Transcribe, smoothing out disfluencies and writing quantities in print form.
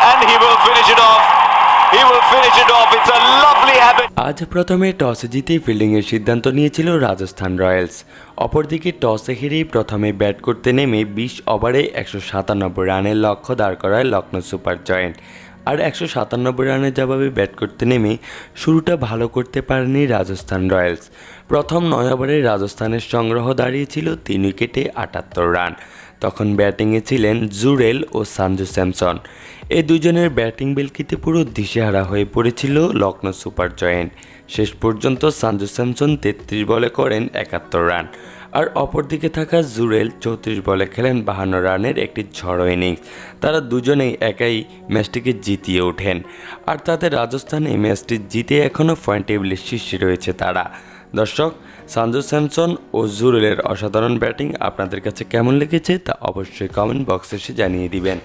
and he will finish it off. He will finish it off. It's a lovely habit. আজ প্রথমে toss জিতে ফিল্ডিংয়ের সিদ্ধান্ত নিয়েছিল Rajasthan Royals. অপরদিকে টসে হেরেই প্রথমে ব্যাট করতে নেমে 20 ওভারে 197 রানের লক্ষ্য দাঁড় করায় লখনৌ সুপার জায়ান্ট। আর 197 রানের জবাবে ব্যাট করতে নেমে শুরুটা ভালো করতে পারেনি রাজস্থান রয়্যালস। প্রথম 9 ওভারে রাজস্থানের সংগ্রহ দাঁড়িয়েছিল 3 উইকেটে 78 রান। তখন ব্যাটিংয়ে ছিলেন জুরেল ও সঞ্জু স্যামসন। এই দুজনের ব্যাটিং বেলকিতে পুরো দিশেহারা হয়ে পড়েছিল লখনৌ সুপার জায়ান্ট। শেষ পর্যন্ত সঞ্জু স্যামসন 33 বলে করেন 71 রান, আর অপরদিকে থাকা জুরেল 34 বলে খেলেন 52 রানের একটি ঝড়ো ইনিংস। তারা দুজনেই একাই ম্যাচটিকে জিতিয়ে ওঠেন, আর তাদের রাজস্থান এই ম্যাচটি জিতে এখনও পয়েন্ট টেবিলের শীর্ষে রয়েছে তারা। দর্শক, সঞ্জু স্যামসন ও জুরেলের অসাধারণ ব্যাটিং আপনাদের কাছে কেমন লেগেছে তা অবশ্যই কমেন্ট বক্সে এসে জানিয়ে দিবেন।